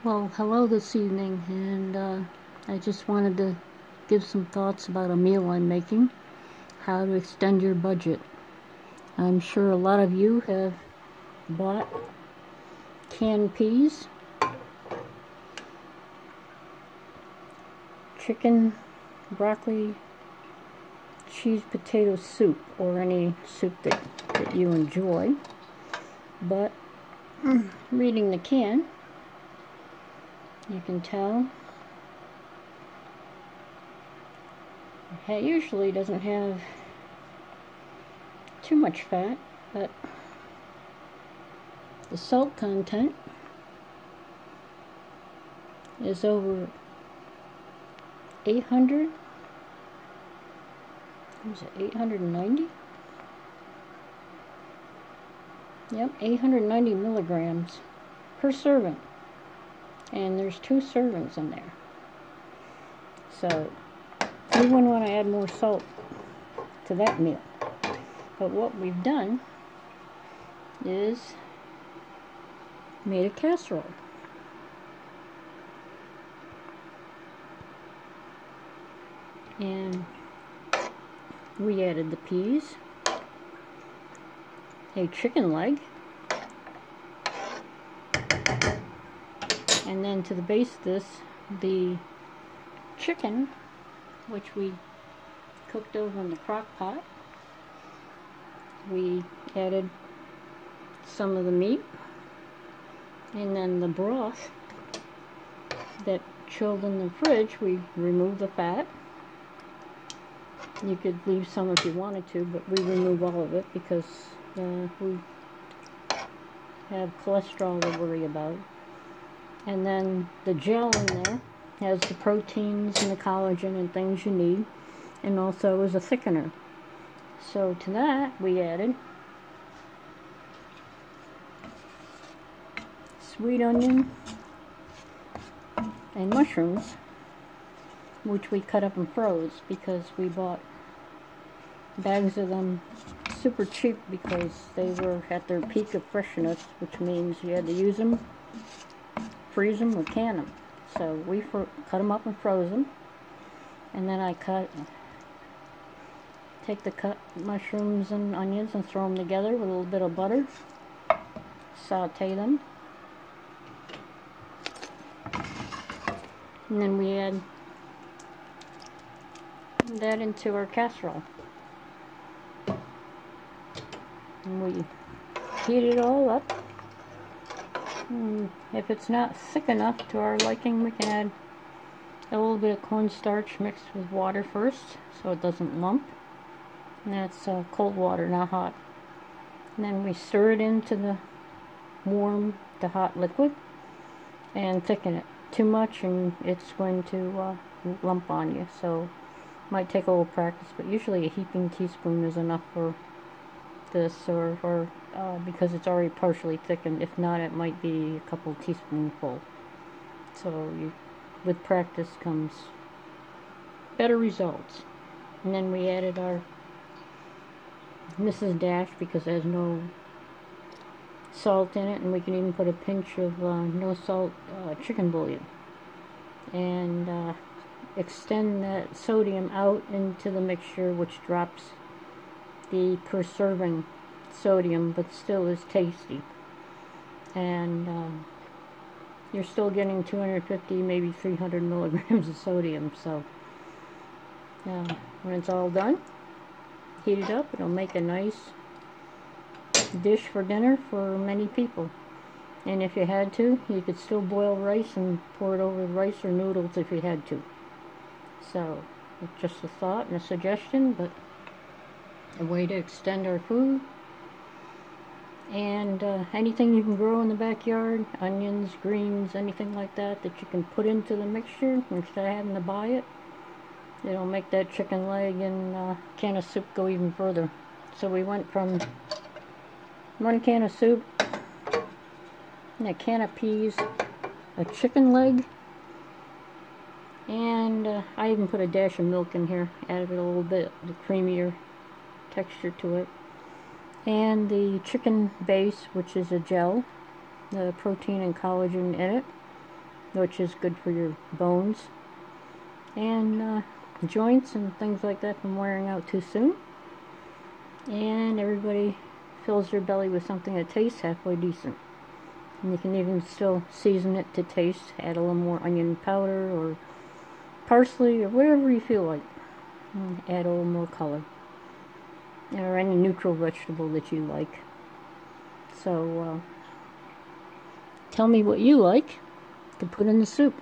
Well, hello this evening, and I just wanted to give some thoughts about a meal I'm making, how to extend your budget. I'm sure a lot of you have bought canned peas, chicken, broccoli, cheese potato soup, or any soup that you enjoy. But reading the can, you can tell it usually doesn't have too much fat, but the salt content is over 800. Was it 890? Yep, 890 milligrams per serving. And there's 2 servings in there. So you wouldn't want to add more salt to that meal. But what we've done is made a casserole. And we added the peas, a chicken leg, and then to the base of this, the chicken, which we cooked over in the crock pot. We added some of the meat, and then the broth that chilled in the fridge, we removed the fat. You could leave some if you wanted to, but we remove all of it because we have cholesterol to worry about. And then the gel in there has the proteins and the collagen and things you need, and also is a thickener. So to that we added sweet onion and mushrooms, which we cut up and froze because we bought bags of them super cheap because they were at their peak of freshness, which means you had to use them, freeze them, or can them. So we cut them up and froze them, and then I take the cut mushrooms and onions and throw them together with a little bit of butter, saute them, and then we add that into our casserole. And we heat it all up. And if it's not thick enough to our liking, we can add a little bit of cornstarch mixed with water first so it doesn't lump. And that's cold water, not hot. And then we stir it into the warm to hot liquid and thicken it. Too much and it's going to lump on you, so might take a little practice, but usually a heaping teaspoon is enough for this, or because it's already partially thickened. If not, it might be a couple teaspoonful. So with practice comes better results. And then we added our Mrs. Dash because it has no salt in it, and we can even put a pinch of no salt chicken bouillon, and extend that sodium out into the mixture, which drops the per serving sodium, but still is tasty. And you're still getting 250, maybe 300 milligrams of sodium. So when it's all done, heat it up. It'll make a nice dish for dinner for many people. And if you had to, you could still boil rice and pour it over rice or noodles if you had to. So it's just a thought and a suggestion, but a way to extend our food. And anything you can grow in the backyard, onions, greens, anything like that you can put into the mixture instead of having to buy it, it'll make that chicken leg and can of soup go even further. So we went from 1 can of soup, and a can of peas, a chicken leg, and I even put a dash of milk in here, added a little bit of the creamier texture to it, and the chicken base, which is a gel, the protein and collagen in it, which is good for your bones and joints and things like that from wearing out too soon. And everybody fills their belly with something that tastes halfway decent. And you can even still season it to taste, add a little more onion powder or parsley or whatever you feel like. And add a little more color. Or any neutral vegetable that you like. So, tell me what you like to put in the soup.